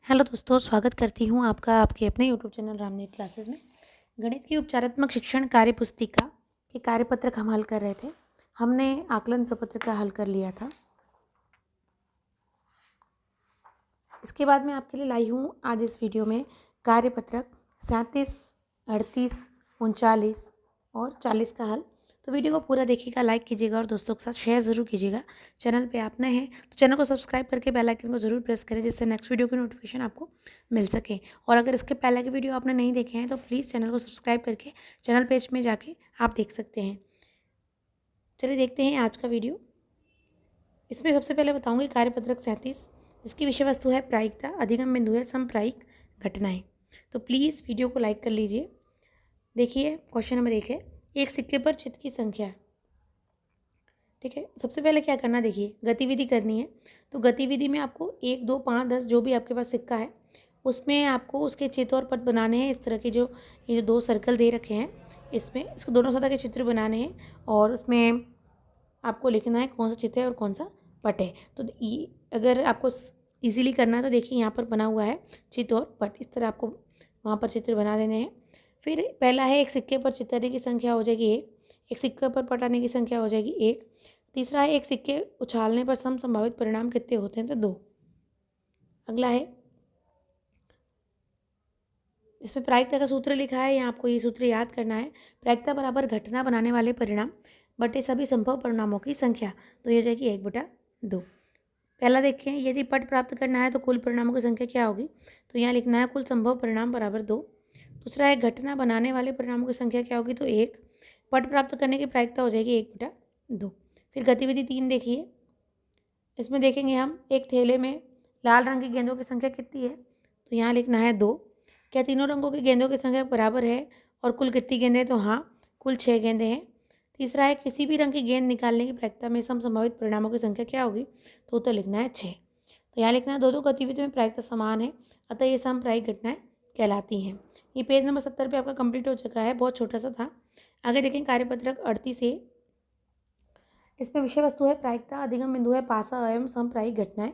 Hello दोस्तों, स्वागत करती हूँ आपका आपके अपने यूट्यूब चैनल रामनीत क्लासेस में। गणित की उपचारात्मक शिक्षण कार्य पुस्तिका के कार्यपत्रक हम हल कर रहे थे। हमने आकलन प्रपत्र का हल कर लिया था। इसके बाद मैं आपके लिए लाई हूँ आज इस वीडियो में कार्यपत्रक 37, 38, 39 और 40 का हल। तो वीडियो को पूरा देखिएगा, लाइक कीजिएगा और दोस्तों के साथ शेयर ज़रूर कीजिएगा। चैनल पे आप नए हैं तो चैनल को सब्सक्राइब करके बेल आइकन को ज़रूर प्रेस करें, जिससे नेक्स्ट वीडियो की नोटिफिकेशन आपको मिल सके। और अगर इसके पहले के वीडियो आपने नहीं देखे हैं तो प्लीज़ चैनल को सब्सक्राइब करके चैनल पेज में जाके आप देख सकते हैं। चलिए देखते हैं आज का वीडियो। इसमें सबसे पहले बताऊँगी कार्यपत्रक 37, जिसकी विषय वस्तु है प्रायिकता, अधिगम बिंदु है समप्रायिक घटनाएं। तो प्लीज़ वीडियो को लाइक कर लीजिए। देखिए क्वेश्चन नंबर 1 है, एक सिक्के पर चित्त की संख्या। ठीक है, सबसे पहले क्या करना, देखिए गतिविधि करनी है। तो गतिविधि में आपको 1, 2, 5, 10 जो भी आपके पास सिक्का है उसमें आपको उसके चित्र और पट बनाने हैं। इस तरह के जो ये जो 2 सर्कल दे रखे हैं इसमें इसको दोनों सतह के चित्र बनाने हैं और उसमें आपको लिखना है कौन सा चित्र है और कौन सा पट है। तो ये अगर आपको इजीली करना है तो देखिए यहाँ पर बना हुआ है चित्र और पट, इस तरह आपको वहाँ पर चित्र बना देने हैं। फिर पहला है, एक सिक्के पर चित्राने की संख्या हो जाएगी 1, एक सिक्के पर पटाने की संख्या हो जाएगी 1। तीसरा है, एक सिक्के उछालने पर संभावित परिणाम कितने होते हैं, तो 2। अगला है, इसमें प्रायिकता का सूत्र लिखा है, यहाँ आपको ये सूत्र याद करना है। प्रायिकता बराबर घटना बनाने वाले परिणाम बटे सभी संभव परिणामों की संख्या, तो ये हो जाएगी 1/2। पहला देखें, यदि पट प्राप्त करना है तो कुल परिणामों की संख्या क्या होगी, तो यहाँ लिखना है कुल संभव परिणाम बराबर 2। दूसरा है, घटना बनाने वाले परिणामों की संख्या क्या होगी, तो 1। पट प्राप्त करने की प्रायिकता हो जाएगी 1/2। फिर गतिविधि 3 देखिए, इसमें देखेंगे हम एक थैले में लाल रंग की गेंदों की संख्या कितनी है, तो यहाँ लिखना है 2। क्या तीनों रंगों की गेंदों की संख्या बराबर है और कुल कितनी गेंदें, तो हाँ कुल 6 गेंदें हैं। तीसरा है, किसी भी रंग की गेंद निकालने की प्रायिकता में संभावित परिणामों की संख्या क्या होगी, तो उत्तर लिखना है 6। तो यहाँ लिखना है दो गतिविधियों में प्रायिकता समान है, अतः ये समप्रायिक घटनाएं कहलाती हैं। ये पेज नंबर 70 पे आपका कंप्लीट हो चुका है, बहुत छोटा सा था। आगे देखें कार्यपत्रक 38 है, इसमें विषय वस्तु है प्रायिकता, अधिगम बिंदु है पासा एवं समप्रायिक घटनाएं।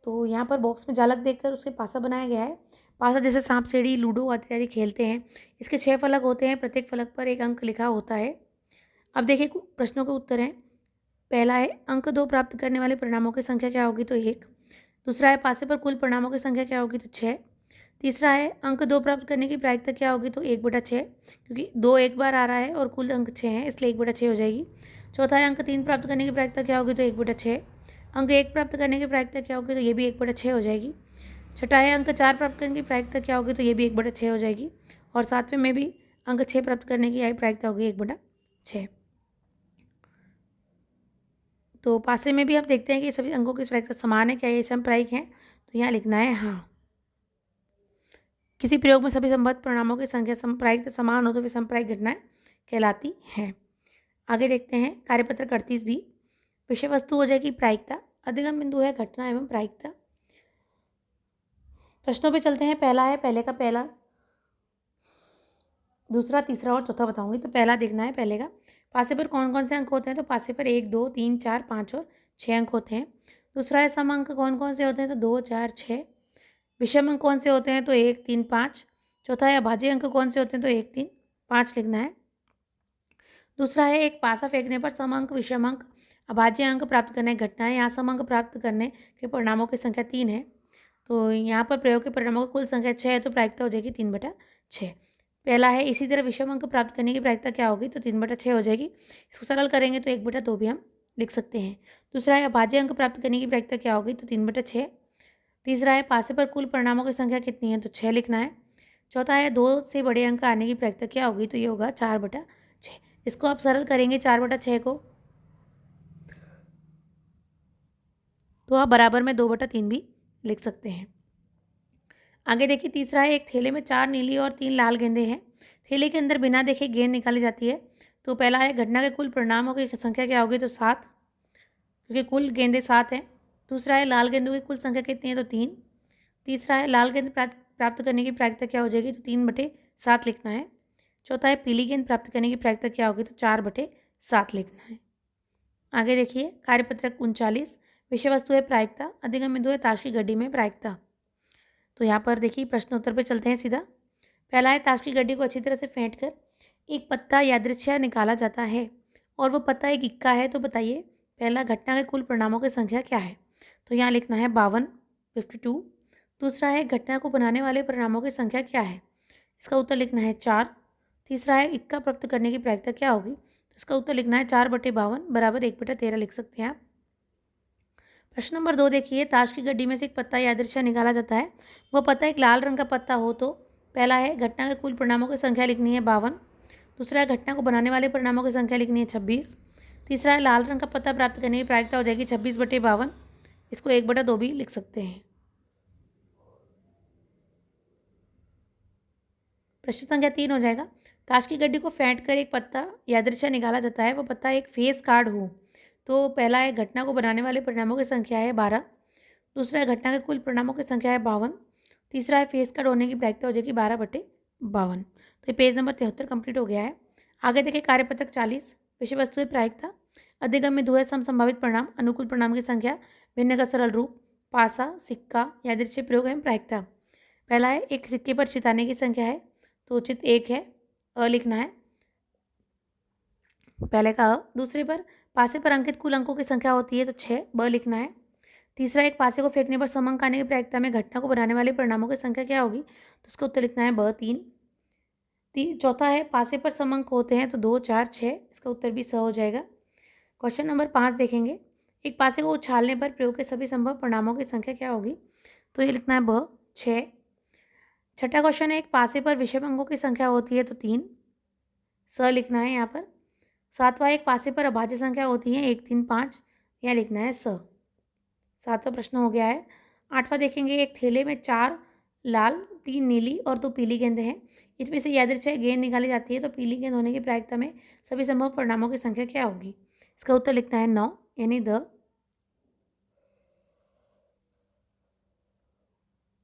तो यहाँ पर बॉक्स में जालक देखकर उससे पासा बनाया गया है। पासा जैसे सांप सीढ़ी लूडो इत्यादि खेलते हैं। इसके 6 फलक होते हैं, प्रत्येक फलक पर एक अंक लिखा होता है। अब देखिए प्रश्नों के उत्तर हैं। पहला है, अंक 2 प्राप्त करने वाले परिणामों की संख्या क्या होगी, तो 1। दूसरा है, पासे पर कुल परिणामों की संख्या क्या होगी, तो 6। तीसरा है, अंक 2 प्राप्त करने की प्रायिकता क्या होगी, तो 1/6, क्योंकि 2 एक बार आ रहा है और कुल अंक 6 हैं इसलिए 1/6 हो जाएगी। चौथा है, अंक 3 प्राप्त करने की प्रायिकता क्या होगी, तो 1/6। अंक 1 प्राप्त करने की प्रायिकता क्या होगी, तो ये भी 1/6 हो जाएगी। छठा है, अंक 4 प्राप्त करने की प्रायिकता क्या होगी, तो ये भी 1/6 हो जाएगी। और सातवें में भी अंक 6 प्राप्त करने की प्रायिकता होगी 1/6। तो पासे में भी आप देखते हैं कि सभी अंकों की प्रायिकता समान है, क्या ये समप्रायिक हैं, तो यहाँ लिखना है हाँ। किसी प्रयोग में सभी संभव परिणामों की संख्या समप्रायिकता समान हो तो वे समप्रायिक घटनाएं कहलाती हैं। आगे देखते हैं कार्यपत्रक 38 भी, विषय वस्तु हो जाएगी प्रायिकता, अधिगम बिंदु है घटना एवं प्रायिकता। प्रश्नों पे चलते हैं। पहला है, पहले का पहला, दूसरा, तीसरा और चौथा बताऊंगी। तो पहला देखना है पहले का, पासे पर कौन कौन से अंक होते हैं, तो पासे पर 1, 2, 3, 4, 5 और 6 अंक होते हैं। दूसरा है, सम अंक कौन कौन से होते हैं, तो 2, 4, 6। विषम अंक कौन से होते हैं, तो 1, 3, 5। चौथा है, अभाज्य अंक कौन से होते हैं, तो 1, 3, 5 लिखना है। दूसरा है, एक पासा फेंकने पर सम अंक, विषम अंक, अभाज्य अंक प्राप्त करने की घटना है। यहाँ सम अंक प्राप्त करने के परिणामों की संख्या 3 है, तो यहाँ पर प्रयोग के परिणामों की कुल संख्या 6 है, तो प्रायिकता हो जाएगी 3/6। पहला है, इसी तरह विषम अंक प्राप्त करने की प्रायिकता क्या होगी, तो 3/6 हो जाएगी। इसको सरल करेंगे तो 1/2 भी हम लिख सकते हैं। दूसरा है, अभाज्य अंक प्राप्त करने की प्रायिकता क्या होगी, तो 3/6। तीसरा है, पासे पर कुल परिणामों की संख्या कितनी है, तो 6 लिखना है। चौथा है, 2 से बड़े अंक आने की प्रायिकता क्या होगी, तो ये होगा 4/6। इसको आप सरल करेंगे 4/6 को, तो आप बराबर में 2/3 भी लिख सकते हैं। आगे देखिए तीसरा है, एक थैले में 4 नीली और 3 लाल गेंदें हैं। थैले के अंदर बिना देखे गेंद निकाली जाती है। तो पहला है, घटना के कुल परिणामों की संख्या क्या होगी, तो 7, क्योंकि कुल गेंदें 7 हैं। दूसरा है, लाल गेंदों की कुल संख्या कितनी है, तो 3। तीसरा है, लाल गेंद प्राप्त करने की प्रायिकता क्या हो जाएगी, तो 3/7 लिखना है। चौथा है, पीली गेंद प्राप्त करने की प्रायिकता क्या होगी, तो 4/7 लिखना है। आगे देखिए कार्यपत्रक 39, विषय वस्तु है प्रायिकता, अधिगम बिंदु है ताश की गड्डी में प्रायिकता। तो यहाँ पर देखिए प्रश्न उत्तर पे चलते हैं सीधा। पहला है, ताश की गड्डी को अच्छी तरह से फेंट कर एक पत्ता यादृच्छिक निकाला जाता है और वो पत्ता एक इक्का है, तो बताइए पहला घटना के कुल परिणामों की संख्या क्या है। तो यहाँ लिखना है 52, 52। दूसरा है, घटना को बनाने वाले परिणामों की संख्या क्या है। इसका उत्तर लिखना है 4। तीसरा है, इक्का प्राप्त करने की प्रायिकता क्या होगी। तो इसका उत्तर लिखना है 4/52 बराबर 1/13 लिख सकते हैं आप। प्रश्न नंबर 2 देखिए, ताश की गड्डी में से एक पत्ता यादृच्छिक निकाला जाता है। वह पत्ता एक लाल रंग का पत्ता हो तो पहला है, घटना के कुल परिणामों की संख्या लिखनी है 52। दूसरा है, घटना को बनाने वाले परिणामों की संख्या लिखनी है 26। तीसरा है, लाल रंग का पत्ता प्राप्त करने की प्रायिकता हो जाएगी 26/52। इसको 1/2 भी लिख सकते हैं। प्रश्न संख्या 3 हो जाएगा, ताश की गड्डी को फेंट कर एक पत्ता यादृच्छिक निकाला जाता है। वह पत्ता एक फेस कार्ड हो तो पहला है, घटना को बनाने वाले परिणामों की संख्या है 12। दूसरा है, घटना के कुल परिणामों की संख्या है 52। तीसरा है, फेस कार्ड होने की प्रायिकता हो जाएगी 12/52। तो ये पेज नंबर 73 कंप्लीट हो गया है। आगे देखिए कार्यपत्रक 40, विषय वस्तु है प्रायिकता। अधिगम्य धुएं सम संभावित परिणाम, अनुकूल परिणाम की संख्या, भिन्न का सरल रूप, पासा, सिक्का, यादृच्छिक प्रयोग एवं प्रायिकता। पहला है, एक सिक्के पर चिताने की संख्या है तो उचित 1 है, अ लिखना है पहले का अ। दूसरे पर पासे पर अंकित कुल अंकों की संख्या होती है तो 6, ब लिखना है। तीसरा, एक पासे को फेंकने पर सम अंक आने की प्रायिकता में घटना को बनाने वाले परिणामों की संख्या क्या होगी। तो उसका उत्तर लिखना है ब 3। चौथा है, पासे पर सम अंक होते हैं तो 2, 4, 6। इसका उत्तर भी स हो जाएगा। क्वेश्चन नंबर 5 देखेंगे, एक पासे को उछालने पर प्रयोग के सभी संभव परिणामों की संख्या क्या होगी। तो ये लिखना है ब 6। छठा क्वेश्चन है, एक पासे पर विषम अंकों की संख्या होती है तो 3, स लिखना है यहाँ पर। सातवां, एक पासे पर अभाज्य संख्या होती है 1, 3, 5, यह लिखना है स। सातवां प्रश्न हो गया है। आठवां देखेंगे, एक थैले में 4 लाल, 3 नीली और 2 पीली गेंदें हैं। इसमें से यादृच्छिक गेंद निकाली जाती है तो पीली गेंद होने की प्रायिकता में सभी संभव परिणामों की संख्या क्या होगी। इसका उत्तर लिखना है 9 यानी द।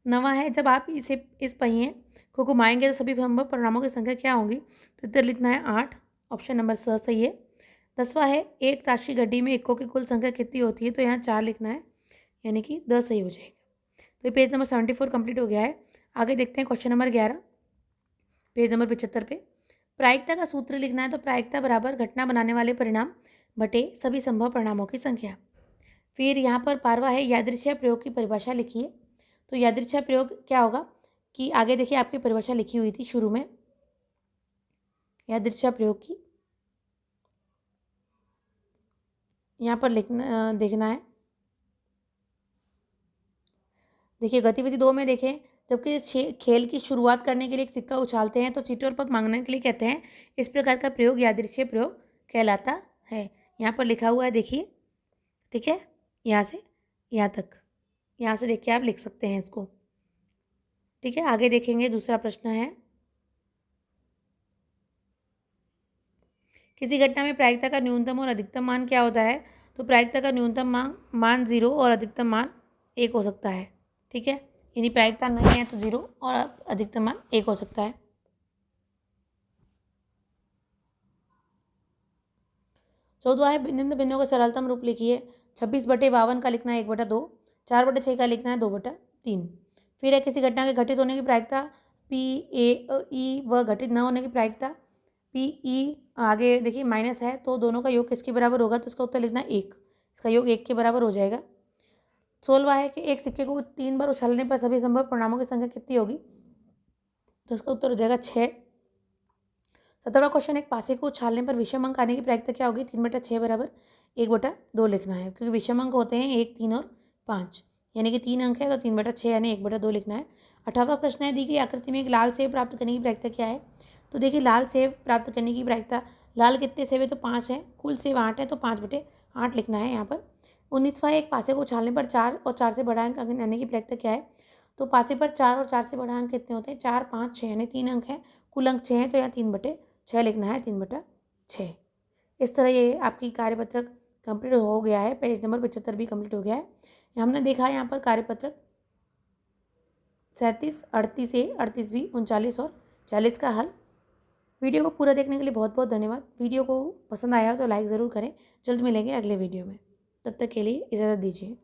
नवा है, जब आप इस पहिए को घुमाएंगे तो सभी संभव परिणामों की संख्या क्या होगी। तो उत्तर लिखना है 8, ऑप्शन नंबर स सही है। 10वां है, एक ताश की गड्डी में इक्कों की कुल संख्या कितनी होती है। तो यहाँ 4 लिखना है यानी कि 10 सही हो जाएगा। तो ये पेज नंबर 74 कंप्लीट हो गया है। आगे देखते हैं क्वेश्चन नंबर 11, पेज नंबर 75 पे। प्रायिकता का सूत्र लिखना है तो प्रायिकता बराबर घटना बनाने वाले परिणाम बटे सभी संभव परिणामों की संख्या। फिर यहाँ पर 12वां है, यादृच्छिक प्रयोग की परिभाषा लिखिए। तो यादृच्छिक प्रयोग क्या होगा कि आगे देखिए आपकी परिभाषा लिखी हुई थी शुरू में यादृच्छिक प्रयोग की, यहाँ पर लिखना देखना है। देखिए गतिविधि 2 में देखें, जबकि खेल की शुरुआत करने के लिए एक सिक्का उछालते हैं तो चीटर पग मांगने के लिए कहते हैं। इस प्रकार का प्रयोग यादृच्छिक प्रयोग कहलाता है। यहाँ पर लिखा हुआ है देखिए, ठीक है, यहाँ से यहाँ तक, यहाँ से देख के आप लिख सकते हैं इसको, ठीक है। आगे देखेंगे, दूसरा प्रश्न है, किसी घटना में प्रायिकता का न्यूनतम और अधिकतम मान क्या होता है। तो प्रायिकता का न्यूनतम मान 0 और अधिकतम मान 1 हो सकता है, ठीक है। यदि प्रायिकता नहीं है तो 0 और अधिकतम मान 1 हो सकता है। 14वां है, निम्न भिन्नों का सरलतम रूप लिखिए। 26/52 का लिखना है 1/2, 4/6 का लिखना है 2/3। फिर है, किसी घटना के घटित होने की प्रायिकता P, A, E व घटित न होने की प्रायिकता P, E, आगे देखिए माइनस है तो दोनों का योग किसके बराबर होगा। तो इसका उत्तर लिखना है 1, इसका योग 1 के बराबर हो जाएगा। 16वां है कि एक सिक्के को 3 बार उछालने पर सभी संभव परिणामों की संख्या कितनी होगी। तो इसका उत्तर हो जाएगा 6। 17वां क्वेश्चन, एक पासे को उछालने पर विषम अंक आने की प्रायिकता क्या होगी। 3/6 बराबर 1/2 लिखना है, क्योंकि विषम अंक होते हैं 1, 3 और 5, यानी कि 3 अंक है तो 3/6 यानी 1/2 लिखना है। 18वां प्रश्न है, दी गई आकृति में एक लाल सेब प्राप्त करने की प्रायिकता क्या है। तो देखिए लाल सेब प्राप्त करने की प्रायिकता, लाल कितने सेब है तो 5 है, कुल सेब 8 है तो 5/8 लिखना है यहाँ पर। 19वां, एक पासे को उछालने पर 4 और 4 से बड़ा अंक आने की प्रायिकता क्या है। तो पासे पर 4 और 4 से बड़ा अंक कितने होते हैं, 4, 5, 6 यानी 3 अंक है, कुल अंक 6 है तो यहाँ 3/6 लिखना है, 3/6। इस तरह ये आपकी कार्यपत्रक कंप्लीट हो गया है। पेज नंबर 75 भी कंप्लीट हो गया है। हमने देखा है यहाँ पर कार्यपत्रक 37, 38A, 38B, 39 और 40 का हल। वीडियो को पूरा देखने के लिए बहुत बहुत धन्यवाद। वीडियो को पसंद आया हो तो लाइक ज़रूर करें। जल्द मिलेंगे अगले वीडियो में, तब तक के लिए इजाज़त दीजिए।